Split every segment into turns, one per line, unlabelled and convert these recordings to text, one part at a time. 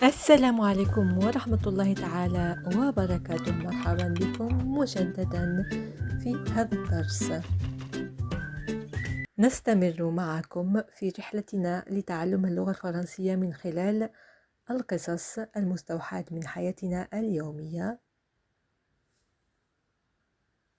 السلام عليكم ورحمة الله تعالى وبركاته. مرحبا بكم مجددا في هذا الدرس. نستمر معكم في رحلتنا لتعلم اللغة الفرنسية من خلال القصص المستوحاة من حياتنا اليومية.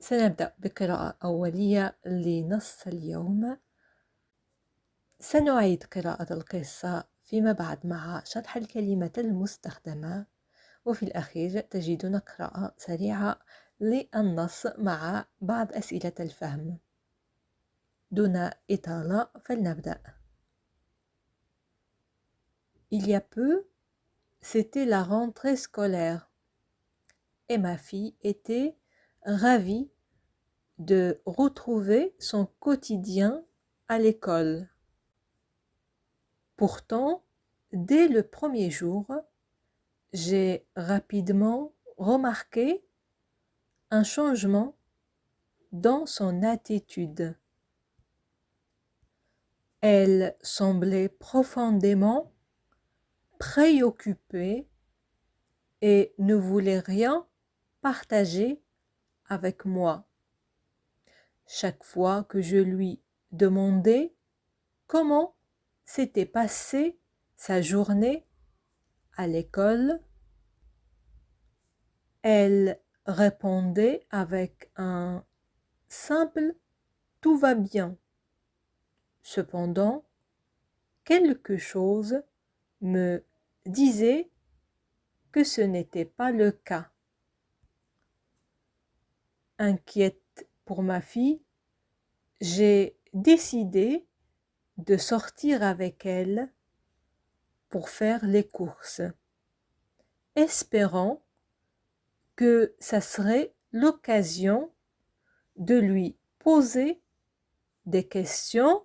سنبدأ بقراءة أولية لنص اليوم. سنعيد قراءة القصة فيما بعد مع شرح الكلمة المستخدمة، وفي الأخير تجدون قراءة سريعة للنص مع بعض أسئلة الفهم. دون إطالة فلنبدأ. Il y a peu, c'était la rentrée scolaire et ma fille était ravie de retrouver son quotidien à l'école. Pourtant, dès le premier jour, j'ai rapidement remarqué un changement dans son attitude. Elle semblait profondément préoccupée et ne voulait rien partager avec moi. Chaque fois que je lui demandais comment s'était passée sa journée à l'école, elle répondait avec un simple « tout va bien ». Cependant, quelque chose me disait que ce n'était pas le cas. Inquiète pour ma fille, j'ai décidé de sortir avec elle pour faire les courses, espérant que ça serait l'occasion de lui poser des questions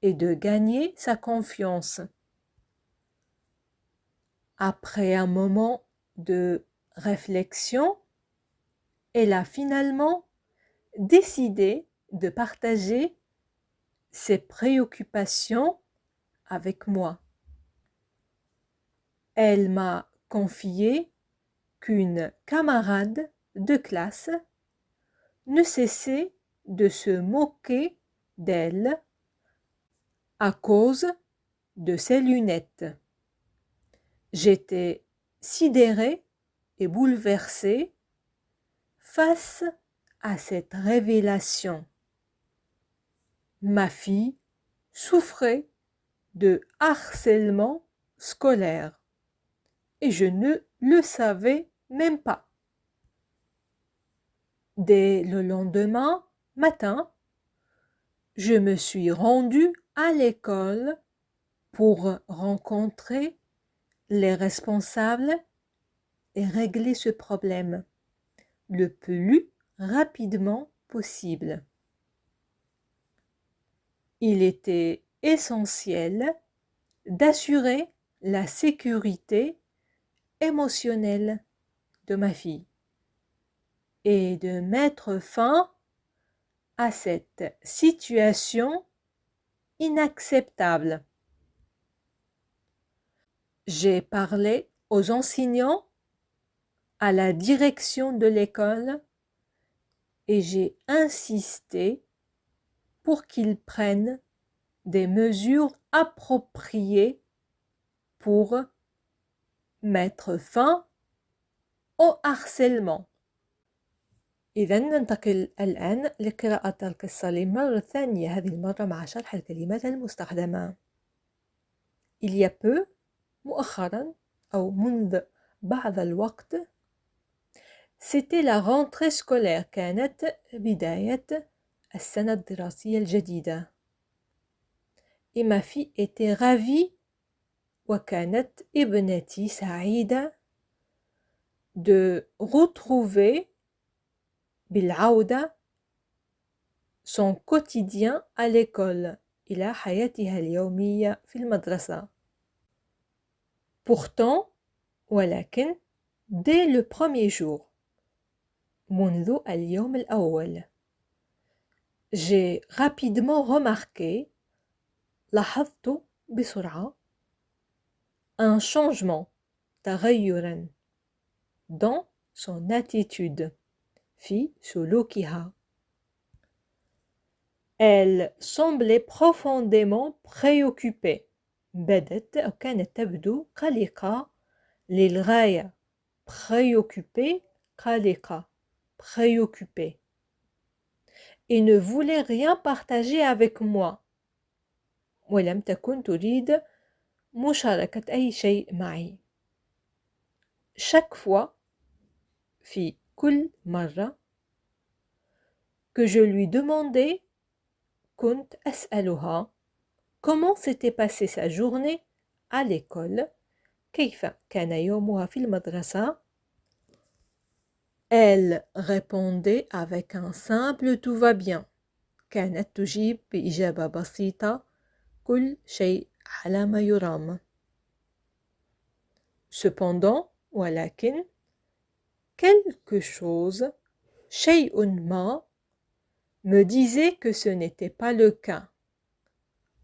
et de gagner sa confiance. Après un moment de réflexion, elle a finalement décidé de partager ses préoccupations avec moi. Elle m'a confié qu'une camarade de classe ne cessait de se moquer d'elle à cause de ses lunettes. J'étais sidérée et bouleversée face à cette révélation. Ma fille souffrait de harcèlement scolaire et je ne le savais même pas. Dès le lendemain matin, je me suis rendue à l'école pour rencontrer les responsables et régler ce problème le plus rapidement possible. Il était essentiel d'assurer la sécurité émotionnelle de ma fille et de mettre fin à cette situation inacceptable. J'ai parlé aux enseignants, à la direction de l'école et j'ai insisté pour qu'ils prennent des mesures appropriées pour mettre fin au harcèlement. إذا ننتقل الآن لقراءة القصة للمرة الثانية، هذه المرة مع شرح الكلمات المستخدمة. Il y a peu، مؤخرا أو منذ بعض الوقت، c'était la rentrée scolaire، كانت بداية السنة الدراسية الجديدة. Et ma fille était ravie، وكانت ابنتي سعيدة de retrouver بالعودة son quotidien à l'école، إلى حياتها اليومية في المدرسة. Pourtant، ولكن dès le premier jour، منذ اليوم الأول، j'ai rapidement remarqué، لاحظت بسرعة، un changement تغيرا dans son attitude في سلوكها. Elle semblait profondément préoccupée. بدت أو كانت تبدو قلقة للغاية. Préoccupée قلقة préoccupée. Et ne voulait rien partager avec moi. ولم تكن تريد مشاركة أي شيء معي. Chaque fois في كل مرة que je lui demandais كنت أسألها comment s'était passée sa journée à l'école كيف كان يومها في المدرسة. Elle répondait avec un simple tout va bien. كانت تجيب بإجابة بسيطة كل شيء على ما يرام. Cependant, ولكن quelque chose, شيء ما, me disait que ce n'était pas le cas.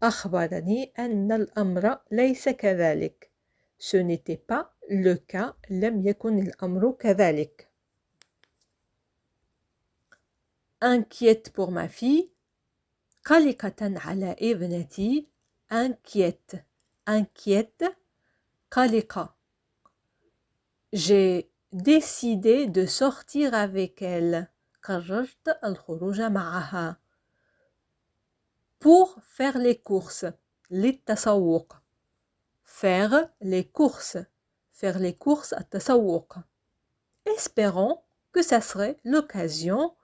أخبرني أن الأمر ليس كذلك. Ce n'était pas le cas. لم يكن الأمر كذلك. Inquiète pour ma fille. قلقة على ابنتي. Inquiète. Inquiète. قلقة. J'ai décidé de sortir avec elle. قررت الخروج معها. Pour faire les courses. للتسوق. Faire les courses. Faire les courses التسوق. Espérons que ça serait l'occasion.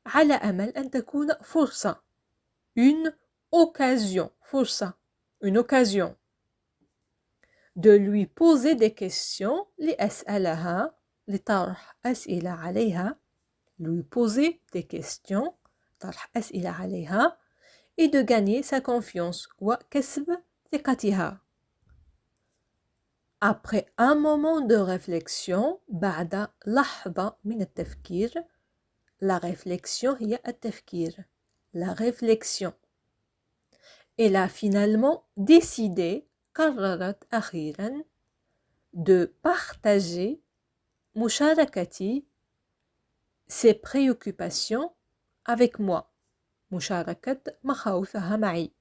على أمل أن تكون فرصة. Une occasion. فرصة. Une occasion. De lui poser des questions. لأسألها. لطرح أسئلة عليها. Lui poser des questions. طرح أسئلة عليها. Et de gagner sa confiance. وكسب ثقتها. Après un moment de réflexion, بعد لحظة من التفكير, la réflexion هي التفكير. La réflexion. Elle a finalement décidé, قررت أخيرا, de partager مشاركتي, ses préoccupations avec moi. مشاركة مخاوفها معي.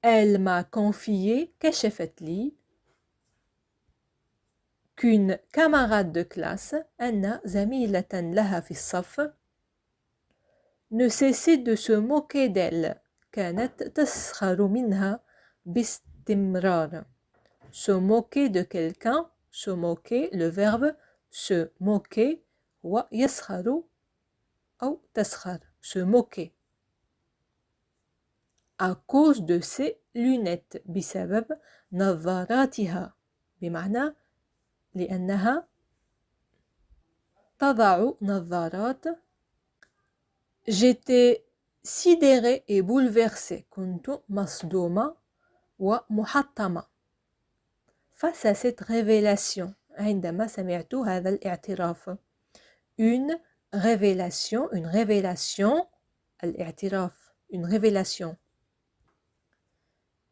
Elle m'a confié, كشفت لي, qu'une camarade de classe, أن زميلة لها في الصف, ne cessait de se moquer d'elle. كانت تسخر منها باستمرار. Se moquer de quelqu'un, se moquer, le verbe se moquer, هو يسخر أو تسخر. Se moquer. À cause de ses lunettes. بسبب نظاراتها. بمعنى لأنها تضع نظارات. J'étais sidérée et bouleversée. كنت مصدومة ومحطمة. Face à cette révélation. عندما سمعت هذا الاعتراف. Une révélation. Une révélation. الاعتراف. Une révélation.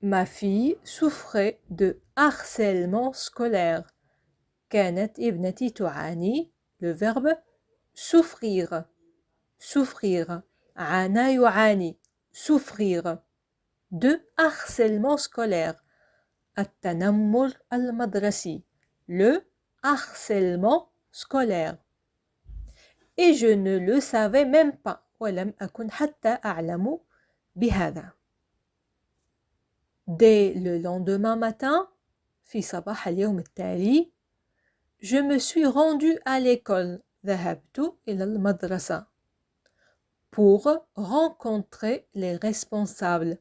Ma fille souffrait de harcèlement scolaire. كانت ابنتي تعاني. Le verbe souffrir. Souffrir. عانى يعاني. Souffrir. De harcèlement scolaire. التنمر المدرسي. Le harcèlement scolaire. Et je ne le savais même pas. ولم أكن حتى أعلم بهذا. Dès le lendemain matin, في صباح اليوم التالي, je me suis rendue à l'école. ذهبت إلى المدرسة. Pour rencontrer les responsables.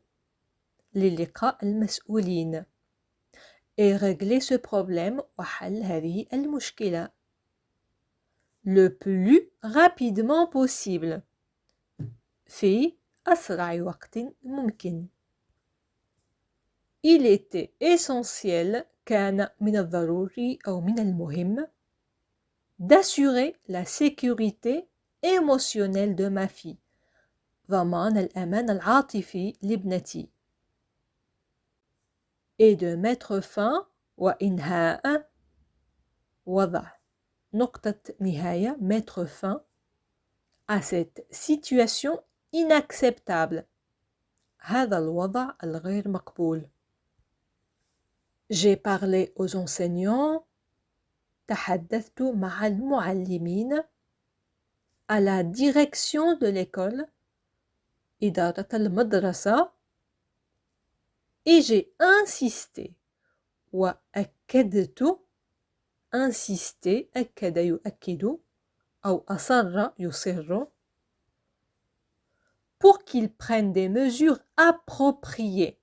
للقاء المسؤولين. Et régler ce problème. وحل هذه المشكلة. Le plus rapidement possible. في أسرع وقت ممكن. Il était essentiel, كان من الضروري أو من المهم, d'assurer la sécurité émotionnelle de ma fille. ضمان الأمان العاطفي لابنتي. et de mettre fin وإنهاء وضع نقطة نهاية mettre fin à cette situation inacceptable هذا الوضع الغير مقبول. J'ai parlé aux enseignants تحدثت مع المعلمين à la direction de l'école إدارة المدرسة et j'ai insisté وأكدت insister أكد يؤكد أو أصر يصر pour qu'ils prennent des mesures appropriées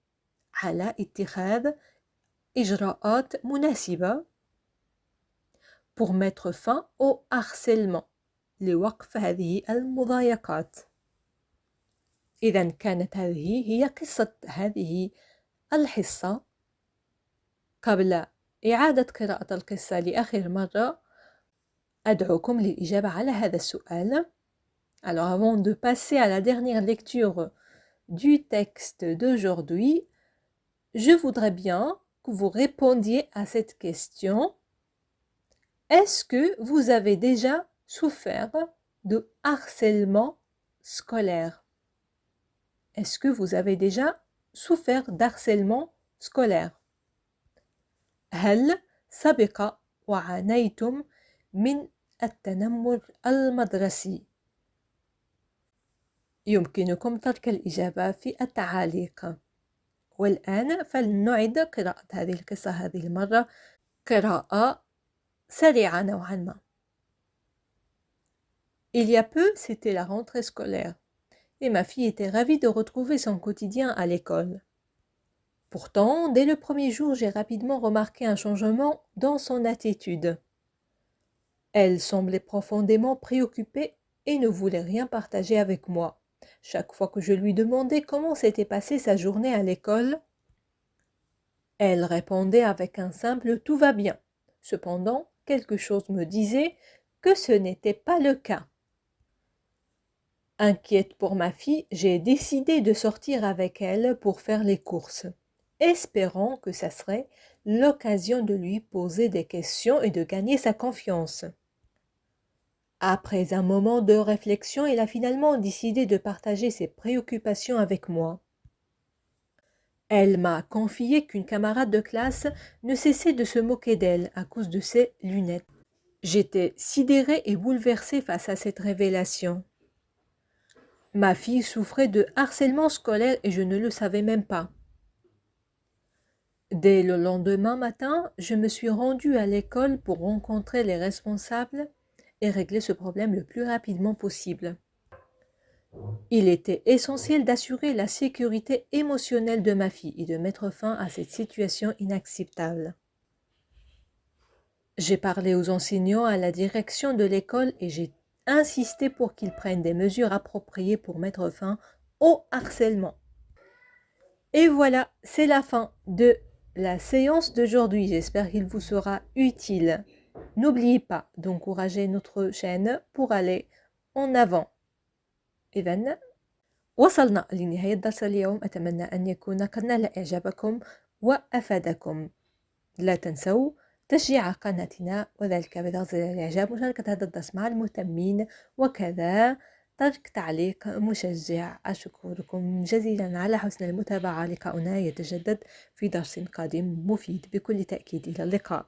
على اتخاذ إجراءات مناسبة pour mettre fin au harcèlement لوقف هذه المضايقات. إذن كانت هذه هي قصة هذه الحصة. قبل إعادة قراءة القصة لآخر مرة أدعوكم للإجابة على هذا السؤال. Alors avant de passer à la dernière lecture du texte d'aujourd'hui, je voudrais bien que vous répondiez à cette question. Est-ce que vous avez déjà souffert de harcèlement scolaire? Est-ce que vous avez déjà souffert d'harcèlement scolaire? هل سبق وعانيتم من التنمر المدرسي؟ يمكنكم ترك الإجابة في التعاليق. والآن فلنعد قراءة هذه القصة هذه المرة قراءة سريعة نوعا ما. Il y a peu, c'était la rentrée scolaire et ma fille était ravie de retrouver son quotidien à l'école. Pourtant, dès le premier jour, j'ai rapidement remarqué un changement dans son attitude. Elle semblait profondément préoccupée et ne voulait rien partager avec moi. Chaque fois que je lui demandais comment s'était passée sa journée à l'école, elle répondait avec un simple « tout va bien ». Cependant, quelque chose me disait que ce n'était pas le cas. Inquiète pour ma fille, j'ai décidé de sortir avec elle pour faire les courses, espérant que ça serait l'occasion de lui poser des questions et de gagner sa confiance. Après un moment de réflexion, elle a finalement décidé de partager ses préoccupations avec moi. Elle m'a confié qu'une camarade de classe ne cessait de se moquer d'elle à cause de ses lunettes. J'étais sidérée et bouleversée face à cette révélation. Ma fille souffrait de harcèlement scolaire et je ne le savais même pas. Dès le lendemain matin, je me suis rendue à l'école pour rencontrer les responsables et régler ce problème le plus rapidement possible. Il était essentiel d'assurer la sécurité émotionnelle de ma fille et de mettre fin à cette situation inacceptable. J'ai parlé aux enseignants, à la direction de l'école et j'ai insisté pour qu'ils prennent des mesures appropriées pour mettre fin au harcèlement. Et voilà, c'est la fin de la séance d'aujourd'hui. J'espère qu'il vous sera utile. N'oubliez pas d'encourager notre chaîne pour aller en avant. إذن وصلنا لنهاية درس اليوم. أتمنى أن يكون قد نال إعجابكم وأفادكم. لا تنسوا تشجيع قناتنا وذلك بضغط زر الإعجاب، مشاركة هذا الدرس مع المهتمين، وكذا ترك تعليق مشجع. أشكركم جزيلا على حسن المتابعة. لقاؤنا يتجدد في درس قادم مفيد بكل تأكيد. إلى اللقاء.